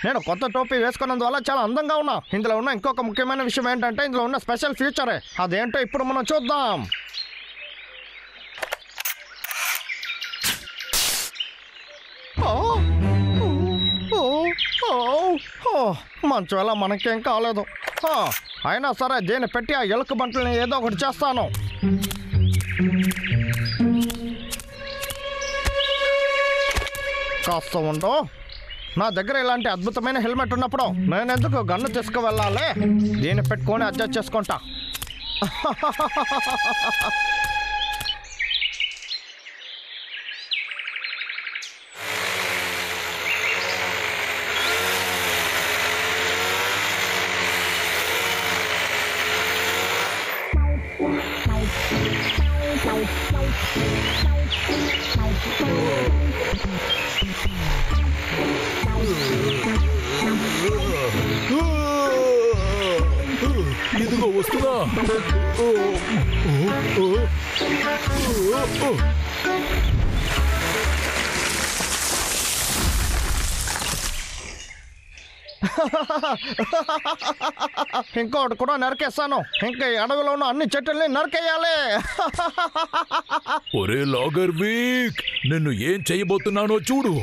నేను కొత్త టోపీ వేసుకున్నందువల్ల చాలా అందంగా ఉన్నా. ఇందులో ఉన్న ఇంకొక ముఖ్యమైన విషయం ఏంటంటే ఇందులో ఉన్న స్పెషల్ ఫీచరే. అదేంటో ఇప్పుడు మనం చూద్దాం. మంచు వల్ల మనకేం కాలేదు. అయినా సరే దీన్ని పెట్టి ఆ ఎలుక బంటల్ని ఏదో ఒకటి చేస్తాను. కాస్త ఉండు. నా దగ్గర ఇలాంటి అద్భుతమైన హెల్మెట్ ఉన్నప్పుడు నేను ఎందుకు గన్ను తీసుకు వెళ్ళాలి? దీన్ని పెట్టుకొని అడ్జస్ట్ చేసుకుంటా. ఇదిగో వస్తున్నా. ఇంకోటి కూడా నరికేస్తాను. ఇంకా ఈ అడవిలో ఉన్న అన్ని చెట్టుల్ని నరికేయాలి. ఒరే లాగర్ వీక్, నిన్ను ఏం చేయబోతున్నానో చూడు.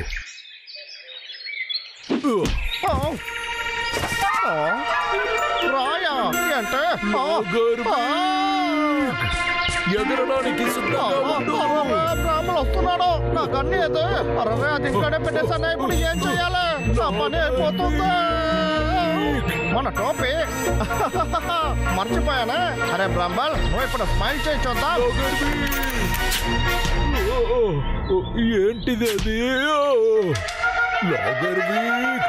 రాయా అంటే ఎగరడానికి బ్రాహ్మణులు వస్తున్నాడు. నాకు అన్ని అయితే అరవై అది ఇక్కడే పెట్టేసాను. ఇప్పుడు ఏం చెయ్యాలి? నా పని అయిపోతుంది. మన టోపీ మర్చిపోయానే. అరే బ్రాహ్మణ్, నువ్వు ఇప్పుడు స్మైల్ చేయి చూద్దాం. ఏంటిది అది? లాగర్ వీక్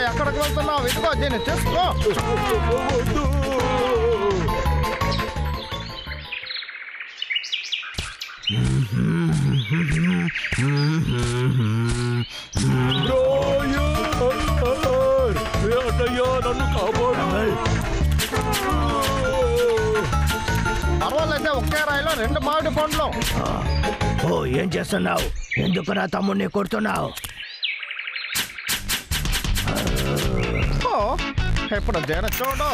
ఎక్కడికి వెళ్తున్నావు? ఇదిగో దీన్ని తీసుకో. నన్ను కాపాడు. పర్వాలైతే ఒకే రాయిలో 2 మామిడి పండ్లు. ఏం చేస్తున్నావు? ఎందుకు నా తమ్ముడిని కొడుతున్నావు? ఇప్పుడు దేని చూడు.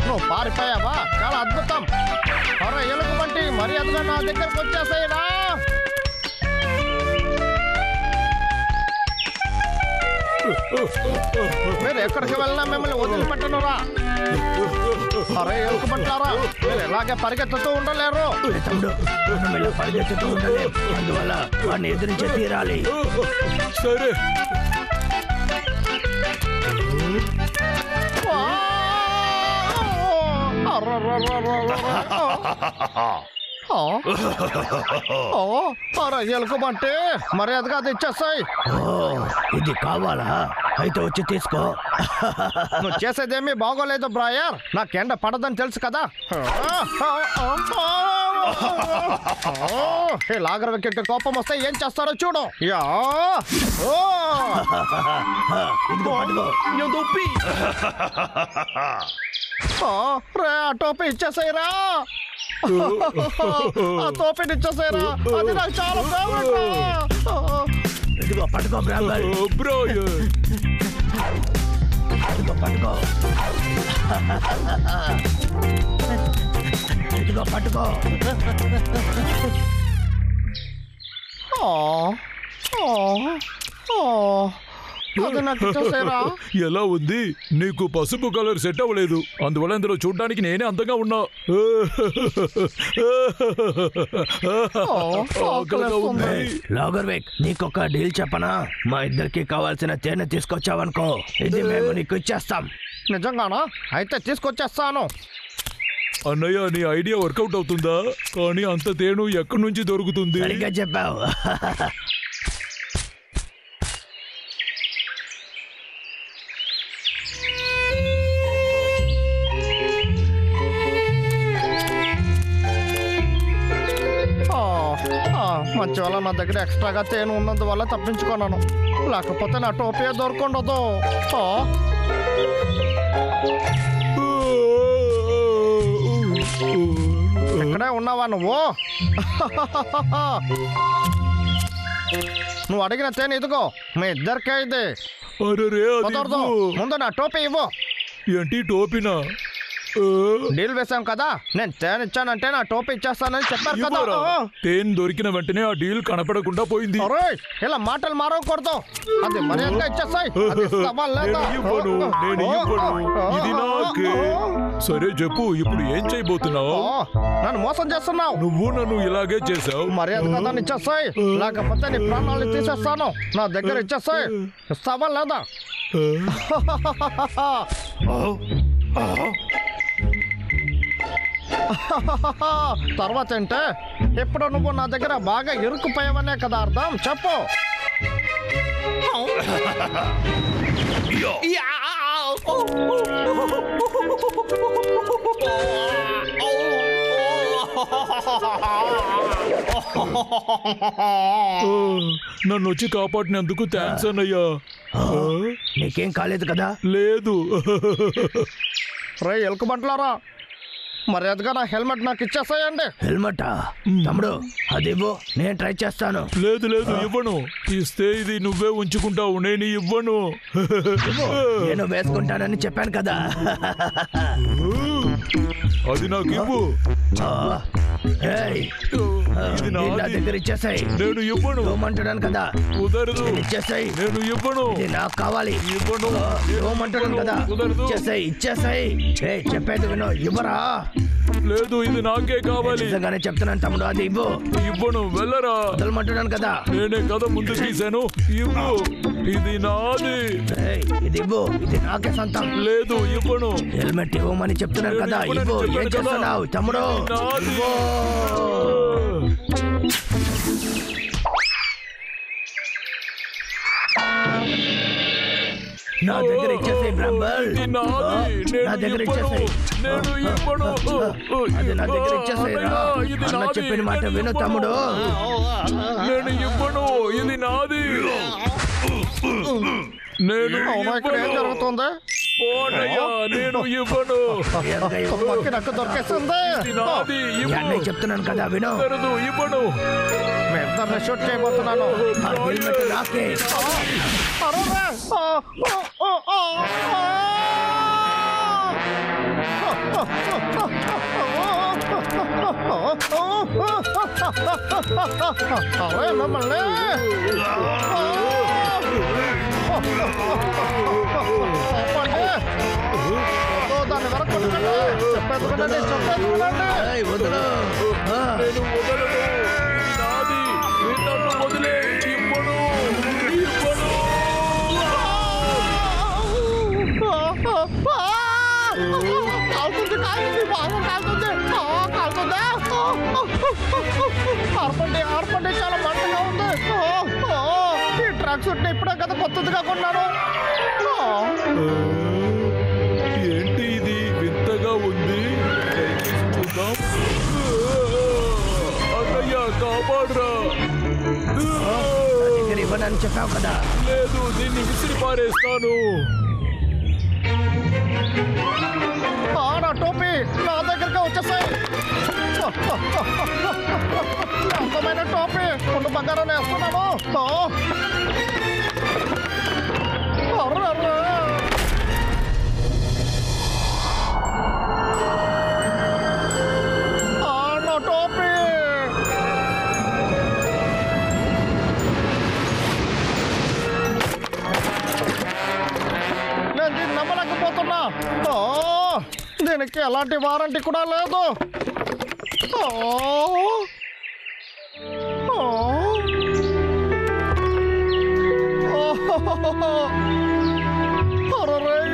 నువ్వు పారిపోయావా? చాలా అద్భుతం. అరే ఎలుగు వంటి మర్యాదగా నా దగ్గరకు వచ్చేసాయినా. మీరు ఎక్కడికి వెళ్ళినా మిమ్మల్ని వదిలిపెట్టనురా. అరే ఎలుగు పట్టారా, మీరు ఇలాగే పరిగెత్తుతూ ఉండలేరు. పరిగెత్తుతూ ఉండలేము, అందువల్ల వాడిని ఎదిరించే తీరాలి. సరే. ఎలుకబంటే మర్యాదగా అది ఇచ్చేస్తాయి. ఇది కావాలా? అయితే వచ్చి తీసుకో. నువ్వు చేసేదేమీ బాగోలేదు బ్రాయర్. నాకు ఎండ పడదని తెలుసు కదా. లాగర్ వెక్కి కోపం వస్తే ఏం చేస్తారో చూడు. రే ఆ టోపీ ఇచ్చేసాయిరా. ఆ టోపీని ఇచ్చేసాయిరా. అది నాకు చాలా ఫేవరెట్. ఇదిగో పట్టుకో బ్రాహ్మణ్. ఇదిగో పట్టుకో. ఇదిగో పట్టుకో. ఎలా ఉంది? నీకు పసుపు కలర్ సెట్ అవ్వలేదు, అందువల్ల ఇందులో చూడ్డానికి నేనే అందంగా ఉన్నా. లాగర్ వేక్, నీకొక డీల్ చెప్పనా? మా ఇద్దరికి కావాల్సిన తేనె తీసుకొచ్చావనుకో, ఇది మేము నీకు ఇచ్చేస్తాం. నిజంగానా? అయితే తీసుకొచ్చేస్తాను. అన్నయ్య, నీ ఐడియా వర్కౌట్ అవుతుందా? కానీ అంత తేను ఎక్కడి నుంచి దొరుకుతుంది? సరిగ్గా చెప్పావు. మంచి వల్ల నా దగ్గర ఎక్స్ట్రాగా తేను ఉన్నందువల్ల తప్పించుకున్నాను. లేకపోతే నా టోపీ దొరకుండదు. ఇక్కడే ఉన్నావా నువ్వు? నువ్వు అడిగిన తేనె ఇదిగో, మీ ఇద్దరికే ఇది. కుదరదు, ముందు నా టోపీ ఇవ్వు. ఏంటి టోపీనా? డీల్ వేసాం కదా, నేను తేనె ఇచ్చానంటే నా టోపీ ఇచ్చేస్తానని చెప్పారు కదా. తేనె దొరికిన వెంటనే ఆ డీల్ కనపడకుండా పోయింది. ఇలా మాటలు మారవకూడదు, అది మర్యాదగా ఇచ్చేస్తాయి. ఇది నాకే. సరే చెప్పు, ఇప్పుడు ఏం చేయబోతున్నావు? నన్ను మోసం చేస్తున్నావు. నువ్వు నన్ను ఇలాగే చేసావు. మర్యాదగా దాన్ని ఇచ్చేస్తాయి, లేకపోతే నీ ప్రాణాలు తీసేస్తాను. నా దగ్గర ఇచ్చేస్తాయి. ఇస్తావా లేదా? తర్వాత ఏంటే? ఇప్పుడు నువ్వు నా దగ్గర బాగా ఇరుక్కుపోయావనే కదా అర్థం. చెప్పు. నన్ను వచ్చి కాపాడినందుకు థ్యాంక్స్ అన్నయ్యా. నీకేం కాలేదు కదా? లేదు. రే ఎలుకబంట్లారా, మర్యాదగా నా హెల్మెట్ నాకు ఇచ్చేస్తాయండి. హెల్మెటా? తమ్ముడు అది ఇవ్వు, నేను ట్రై చేస్తాను. లేదు లేదు, ఇవ్వను. ఇస్తే ఇది నువ్వే ఉంచుకుంటావు, నేను ఇవ్వను. నేను వేసుకుంటానని చెప్పాను కదా. అది నాకు ఇవ్వు. నా దగ్గర ఇచ్చేసాయి. నేను ఇవ్వను. ఇవ్వమంటున్నాను కదా. కుదరదు. ఇచ్చేసాయి. నేను ఇవ్వను. ఇది నాకు కావాలి. ఇవ్వను. ఇవ్వమంటున్నాను కదా. ఇచ్చేసాయి, ఇచ్చేసాయి. చెప్పేది విను, ఇవ్వరా? లేదు, ఇది నాకే కావాలి. నిజంగానే చెప్తున్నాను తమ్ముడు, అది ఇవ్వు. ఇవ్వను, వెళ్ళరా. వదలమంటున్నాను కదా. నేనే కదా ముందు తీసాను. ఇవ్వు, ఇది నాది. ఇది ఇవ్వు, ఇది నాకే సొంతం. లేదు, ఇవ్వను. హెల్మెట్ ఇవ్వమని చెప్తున్నాను కదా. ఇవ్వు. ఏం చేస్తున్నావు తమ్ముడు? నా దగ్గర ఇచ్చేసాయి బ్రాంబల్. నా దగ్గర ఇచ్చేసాయి. అది నా దగ్గర ఇచ్చేసాయి. అన్న చెప్పిన మాట విను తమ్ముడు. నేను ఇవ్వను, ఇది నాది. నేను ఏం జరుగుతుంది? నేను ఇవ్వను. నాకు దొరికేస్తుంది. చెప్తున్నాను కదా, విను. ఇవ్వను. మేము షూట్ చేయబోతున్నాను. నాకే. అరే మమ్మల్ని దాన్ని వరకు చెప్పేది వదలు. ఆర్పండి చాలా మంటగా ఉంది. ఈ ట్రాక్ సూట్ ఇప్పుడే కదా కొత్తదిగా కొన్నాను. ఏంటి ఇది వింతగా ఉంది? చూద్దాం. అన్నయ్య కాపాడురా. ఇవ్వనని చెప్పావు కదా. లేదు, దీన్ని విసిరి పారేస్తాను. నా టోపీ నా దగ్గరగా వచ్చేసాయి. అందమైన టోపీ కొండ బంగారం వేస్తున్నాను. నా టోపీ నేను దీన్ని నమ్మలేకపోతున్నా. దీనికి ఎలాంటి వారంటీ కూడా లేదు.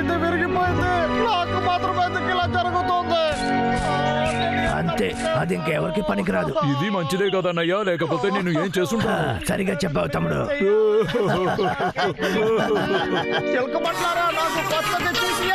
ఇది విరిగిపోయింది. నాకు మాత్రం ఎందుకు ఇలా జరుగుతుంది? అంతే, అది ఇంకెవరికి పనికిరాదు. ఇది మంచిదే కదన్నయ్యా, లేకపోతే నేను ఏం చేస్తుంటా? సరిగా చెప్పావు తమ్ముడు. చిలకమంటారా, నాకు కొత్తది చూసి